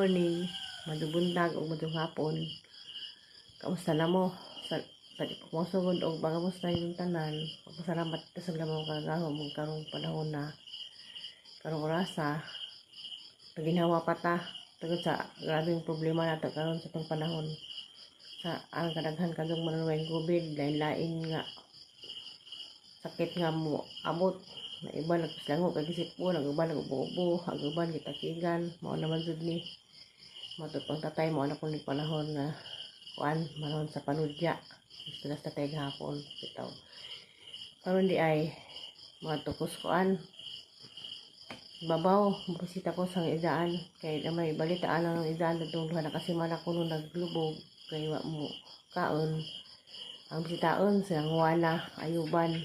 morning, madubuntag o madung hapon. Kamusta na mo? Pumusugod o bagamusta yung tanan. Pagpasalamat ka sa lamang kagahom mong karong panahon na karong orasa. Paginawa pa ta. Tagod sa grabing problema nato karon sa itong panahon. Sa ang kadaghan kadong manunway COVID, lain-lain nga sakit nga mo abot. Na iba nagpaslango kagisip po, nag-uban nag-ubo-ubo, nag-uban gitakigan, mao naman jud ni matutong tatay mo na kuning panahon nga kuan manahon sa panudya. Gusto na tatay gahapon bitaw. Karon di ay mga tukos kuan babaw, bisita ko sang idaan kay na may balitaan ang idaan dudong duha na kasi man ako nung naglubog kay wa mo kaon. Ang bisitaon silang Juana, Ayuban,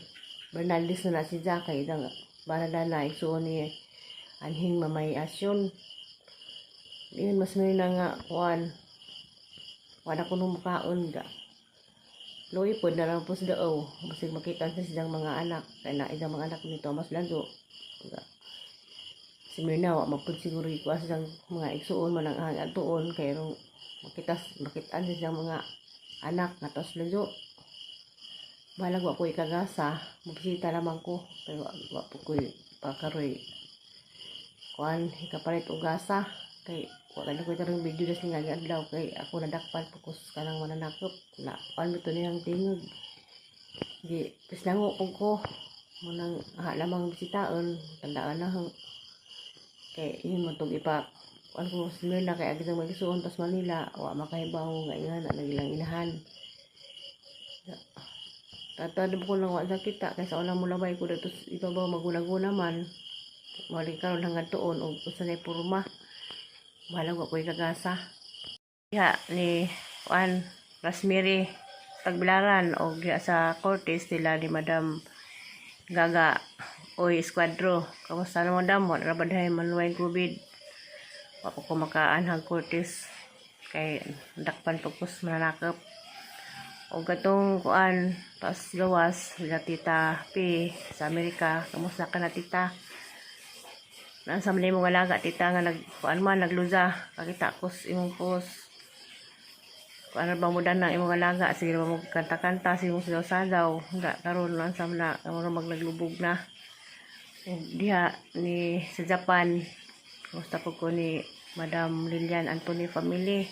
Bernaldez na si Jack kay idang barada na isuon ni anhing mamay asyon. Diyan mas may na nga kuan wala ko nung makaon ga. Loy po na lang po sa daaw. Basig makita sa silang mga anak. Kaya na idang mga anak nito mas lalo. Si Mirna wa mapud siguro ikuha silang mga igsuon man ang atuon kay rong makitaan sa silang mga anak nga tos lalo. Balag wa ko ikagasa, magbisita lamang ko, pero wa po ko pakaroy. Kuan, ikapalit og gasa, kay wala ko itarong video na singa adlaw kay ako nadakpan fokus ka nang mananakop. Na kuan mo to niyang tingog. Di pislango ko munang lamang bisitaon, tandaan na hang kay yun mo tong ipa kuan ko sinila kay agad magisuon tas Manila, wa makahibaw nga ingan na nagilang inahan. Tatado ko lang wala kita kaysa una mo labay ko dito ibabaw maguna-guna man. Mali karon hangad tuon og usa na purma. Bahala ko ikagasa. Ya ni Juan Rosemary Tagbilaran og sa Cortes nila ni Madam Gaga Oy Escuadro. Kamusta na madam? Wala ba dahay manuway COVID? Wa ko makaanhag Cortes kay dakpan fokus mananakop. O gatong kuan pas gawas sila tita P sa Amerika. Kamusta ka na tita? Nasa manay mong alaga tita nga kuan man nagluza. Kakita ko imong post. Kuan ba mo dan na imong alaga sige ba mo kanta-kanta sige mo sadaw. Nga karon lang sa na maglubog na. Diha ni sa Japan. Kamusta po ko ni Madam Lilian Anthony family.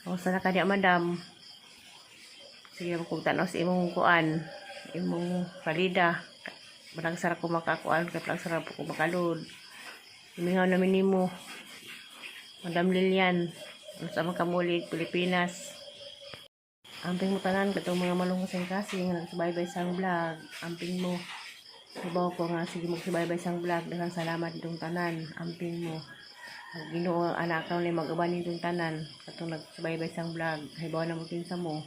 Kamusta na ka diya madam? Sige kung tanaw sa imong kuan, imong palida. Barang sarap ko makakuan, kaya parang sarap ko makalod. Imingaw namin nimo, Madam Lilian, sa mga kamulig, Pilipinas. Amping mo tanan, katong mga malungkos kasi, nga nagsubaybay sang vlog. Amping mo, sabaw ko nga, sige magsubaybay sang vlog. Dagang salamat itong tanan, amping mo. Ginoo ang anak ka ulit mag-uban itong tanan, katong nagsubaybay sang vlog. Hibaw na mo sa mo.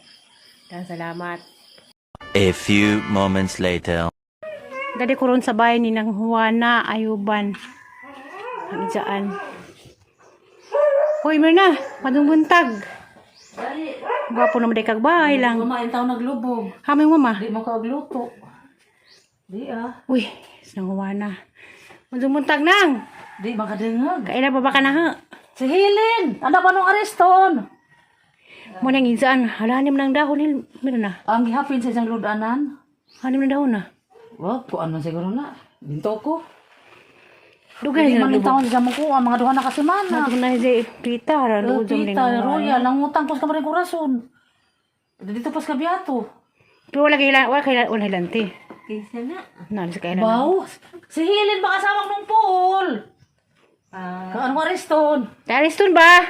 Dan salamat. A few moments later. Dali ko ron sa bahay ni nang Juana Ayuban. Ang dyan. Hoy, Mirna, madung buntag. Gwapo naman day kag bahay lang. Mama, yung tao naglubog. Haming mama. Di mo kagluto. Di Uy, nang Juana. Madung buntag nang. Di makadengag. Kailan pa ba ka na ha? Si Helen, ano pa nung areston? Muna ng insaan. Halahanim ng dahon ni Mirna. Ang gihapin sa isang ludanan. Hanim ng dahon na. Wag, kuan man siguro na. Binto ko. Dugay Hindi na man naglubog. itawon sa mga kuha, mga duha na kasi mana. Madung na si Pita. Pita, Royal, langutang ko sa kamaring kurason. Dito pas kabiyato. Pero wala hilante. Kaysa na. Nalo sa kailan. Wow, si Helen baka samang nung pool. Kaano ko areston? Tariston ba?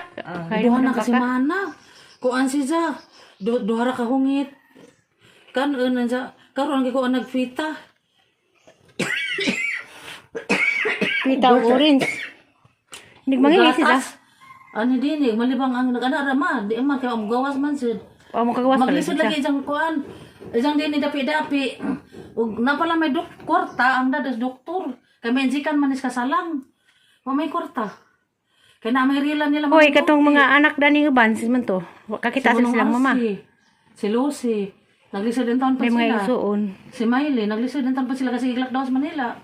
Duha na kasi mana. Kuan si Za. Duha ra ka hungit. Kan sa karon gyud ko nagfita. Pita orange. Nigmangin si Gatas. Ano din eh, malibang ang nag-ana ma, di man kay gawas man sid. O mo kagawas pala Maglisod siya. lagi isang kuan. Isang din ni dapi-dapi. Ug na pala may kwarta ang dadas doktor. Kay may injikan man is kasalang. O may kwarta. Kay na may rila nila Hoy, katong mga anak dani uban man to. Kakita sa silang mama. Si Lucy. Naglisod din taon pa May mga sila. isuon. Si Miley, naglisod din taon pa sila kasi iglak daw sa Manila.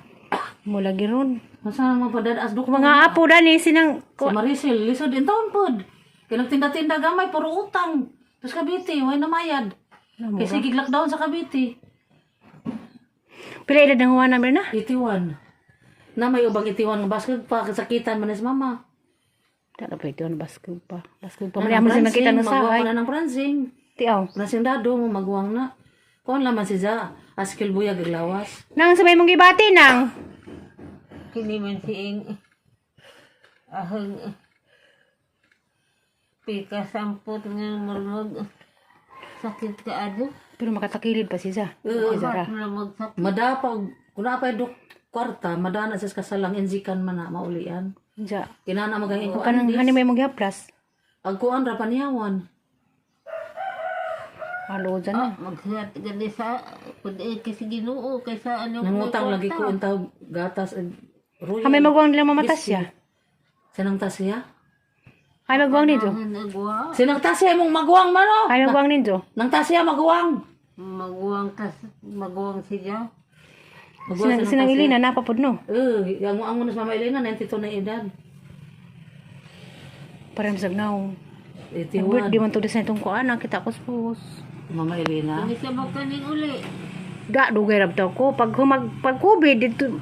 Mula giron. Masa mapadadaas doktor. Mga apo dani sinang Si Maricel, lisod din taon pod. Kaya nagtinda-tinda gamay, puro utang. Tapos Cavite, way namayad. Kasi gig-lockdown sa Cavite. pila edad ng huwana na? 81. Na may ubang 81 nga basket pa, kasakitan man sa mama. Dala pa ito ang baskog pa. Baskog pa. Mali mo siya nakita ng Magwang sahay. na ng pransing. Tiaw. Pransing dado mo, magwang na. Kuhan laman si Za. Askil buya gaglawas. Nang sabay mong gibati nang. Kini man siing ahang pika sampot nga marmag sakit ka ano. Pero makatakilid pa siya. Oo, Zara. Magsak Madapag, kung napay dok kwarta, madana sa kasalang inzikan man na maulian. Diya. Kinana magaling ko Kanang hani may mong gihaplas. Agkuan ra paniyawan. Halo dyan na. magsihat gani sa kundi kasi Ginoo kaysa ano Nangutang lagi ko untaw gatas ug ruya. Kami magwang nila mamatas siya. Sinang tasya? Ay magwang ninyo. nagwa Sinang tasya mong magwang man oh. Ay magwang ninyo. Nang tasya magwang. magwang siya. Magwang Sinang ilina napapod no. Yang ang unas mama Elena 92 na edad. Parang sagnaw. Ang birthday 81. man to design itong kuan. Kita ko spos. Mama Elena. Hindi siya magkaning uli. Da, dugay rab daw ko. Pag COVID, dito.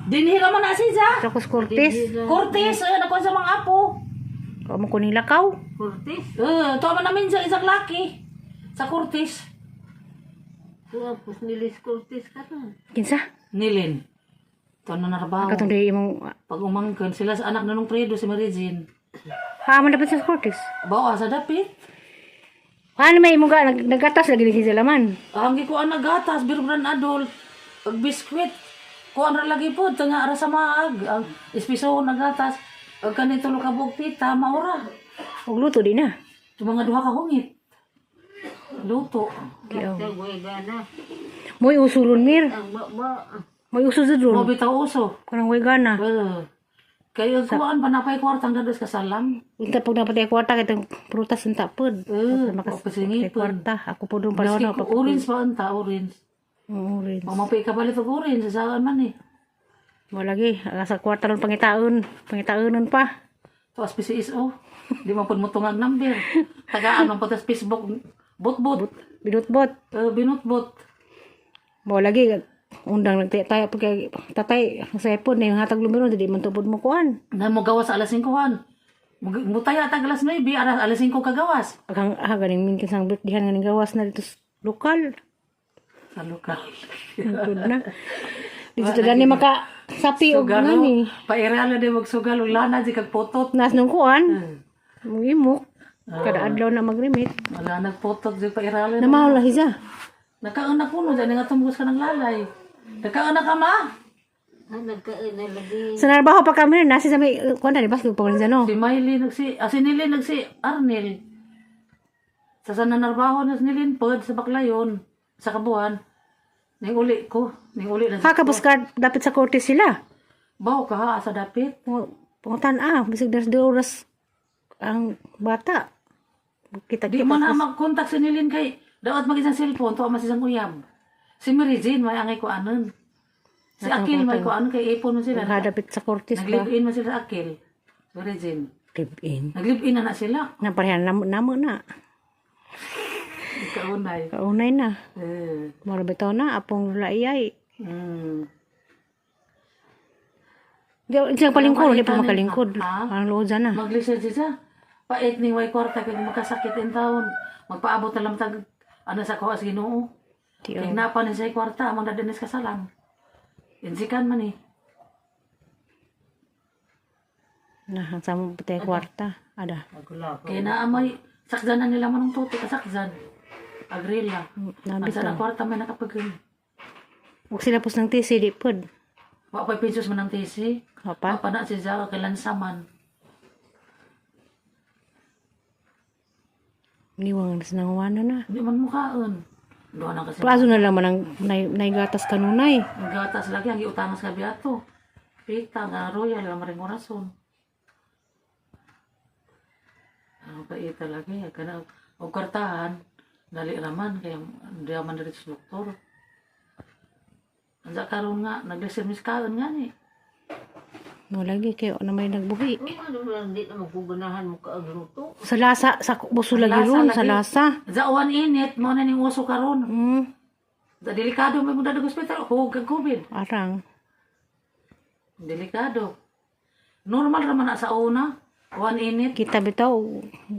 Dinhira man na siya. Sa Cortez. Cortez, nakuha sa mga apo. Kau mo kuning lakaw. Kurtis. Tuwa man namin sa isang laki. Sa Cortez. Tapos nilis kurtis ka na. Kinsa? Nilin. Ito na narabaho. Katong day imong... Pag umangkan, sila sa anak na nung Fredo, si Marizin. Haman dapat sa Cortez. Bawa sa dapit. Ano may imong ga? Nagatas lagi din sa laman. Ang gikuan na gatas, birubran adult. Pag biskwit. Kuan ra lagi po, tanga ara sa maag. Ang espiso na gatas. Pag kanito lo kabog tita, maura. Huwag luto din na. Ito mga duha ka hungit. Luto. Kiyaw. Sa gana. Mo'y usulon mir. Ang ba. Mo'y uso sa dron. Mabitaw uso. Karang way gana. Kayo kuan pa napay kwartang dados ka salam. Unta pag napatay kwarta kitang prutas ng tapod. Papasingi po. Kwarta. Ako po doon panahon na. Orange pa anta, orange. Orange. Mamapay ka palit og orange, sa saan man eh. Mo lagi. Sa kwarta lang pangitaon. Pangitaonon pa. Tapos PCSO. Di man po mo tungag number. Tagaan man po tas Facebook. Bot-bot. Binutbot. Binutbot. Mo lagi. Undang nagtaya pag tatay. Ang sepon na yung hatag lumiro. Hindi man tupod mo kuhan. Na mo gawas sa alas 5-an. Mutaya tag alas 9, alas 5 kagawas. Agang ganing minkin sang birthdayan nga ning gawas na dito sa lokal. Sa lokal. Good na. Dito gani maka sapi og Sugalo. ngani. Pairala di magsugal. Lana di kag potot. Nas nung kuan. Mong imok. Kada adlaw na magrimit. Wala nagpotot di pairala. Namahol lah siya. Nakaanak ko no. Dahil nga tumugos ka ng lalay. Nakaanak ka ma. Nagkain na lagi. Sa narbaho pa kami nasi sa may kuan na di ba pa no. Si Miley si Nilin nagsi Arnel. Sa nanarbaho na si Nilin pod sa Baklayon. Sa Kabuan. Ning uli ko. Ning uli na. Ha kapos ka dapat sa korte sila. Bawo ka ha sa dapit. Pungutan bisig das 2 oras ang bata. Kita Di mo na mag-contact si Nilin kay dapat mag-isang cellphone to mas isang uyab. Si Marizin may angay ko anon. Si Akil may ko anon kay ipon mo sila. Hadapit sa korte ba. Naglive-in mo sila sa Akil. Marizin. Live in. Naglive-in na sila. Naparehan namo na. Kaunay. Kaunay na. Eh. Mura bitaw na apong laiyay. Di siya palingkod, di pa makalingkod. Ha? Ang loza na. Mag-research siya. Pait ni way kwarta kay magkasakit in taon. Magpaabot na lang tag ano sa kuha sa Ginoo. Tiyo. Kay napa ni sa kwarta amang dadanis kasalan. Insikan man eh. Nah, sa mo putay kwarta. Ada. Kaya naamay sakdan na nila manong tuti kasakdan. Agrila. Ang Nabit sa to. kwarta may nakapagin. Huwag sila pus ng tisi, di pod. Wa pa pinsos man ang tesi. Apa? Pa na si Zara kay lansaman. Niwang nas nang wano na. Hindi man mukhaon. Doon na kasi. Plazo na lang man ang naigatas kanunay. Ang gatas lagi ang iutangas ka biato. Pita nga royal ang maring orason. Ang paita lagi kana og kartahan dali raman kay di man diri sa doktor. Anja karon nga naglesermis kaon nga ni. Mo lagi kayo na may nagbuhi. Ano man, di na maguganahan mo kaagluto. Sa lasa, sa buso lagi Lasa ron, lagi. sa lasa. Zawan init, mo na ning uso karon. Hmm, Sa delikado may muna hospital, huwag kag COVID. arang. Delikado. Normal raman na sa una. One init. Kita bitaw,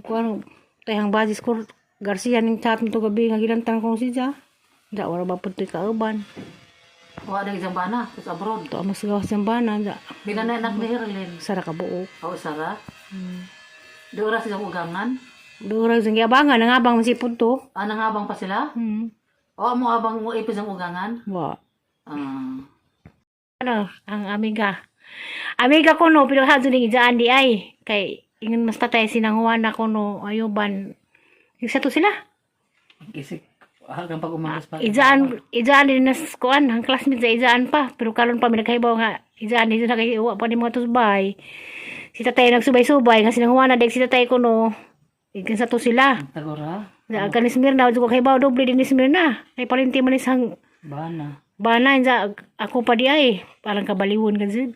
kung tayang basis ko, Garcia ning chat mo to gabi, nga ginantang kong siya. Da, wala ba punto'y kauban. Wala na isang bana, sa abroad. To, mas gawas ng bana, da. Binanak ni Herlin. Sara ka buo. Oo, Sara. Doon sa ugangan. Durag sang giabangan, nangabang masipod to. Nangabang pa sila? O, mo abang mo ipis ang ugangan? Wa. Ah. Ano, ang amiga. Amiga ko no, pero hadto ning ijaan di ay. Kay, ingon mas tatay sinanghuan ako no, ayuban. Isa to sila. Isik. Hanggang pag umagas pa. Ijaan din na kuan, ang classmate sa ijaan pa. Pero kalon pa may nagkahibaw nga, ijaan din na kay uwa pa ni mga tusbay. Si tatay nagsubay-subay, nga sinanghuan na dek si tatay ko no. Ikan sa to sila. Tagora. Sa kanis Mirna, ko kahibaw doble din ni Mirna. Kay palinti man isang Bana. bana sa ako pa di ay. Parang kabaliwon ka zid.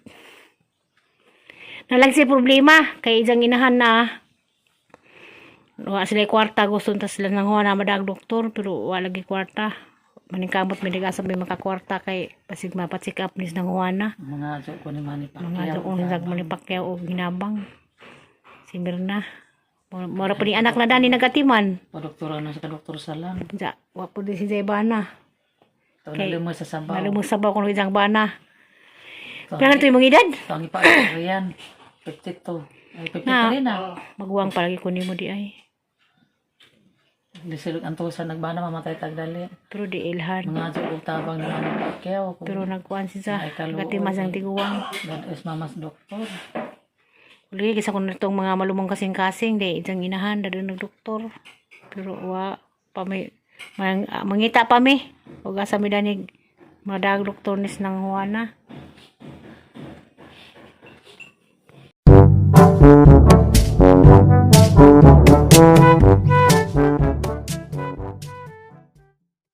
Nalang siya problema, kay ijang inahan na wa sila kwarta gusto ta sila nang huwa na madag doktor pero wala lagi kwarta maningkamot may nagasa may makakwarta kay pasig mapatsik up nis nang huwa na Mga jo ko ni Manny Pacquiao. mga doon nag manipakyaw og ginabang si Mirna mora pa ni anak na dani nagatiman Padoktora na sa kadoktor Salang. ja wa po di si Bana Ito Okay. na lumo sa Sabaw. nalumos sabaw kung ijang bana pero ito yung mga edad Ito ang ipa yan. 52. Ay, 50 Na. rin ah. magwang palagi ko nimo di ay Hindi sila antusan nagbana mamatay tagdali. pero di ilhan Mga jo ko tabang ni Manny Pacquiao. pero nagkuan siya Ay, kaluoy. nagatimas ang tiguwang God is mamas doktor. Uli, kisa ko na itong mga malumong kasing-kasing, di, itong inahan, na doon nagdoktor. Pero, wa, pa may, mangita pa mi. Huwag asa mi danig, mga dag doktor nis ng huwana.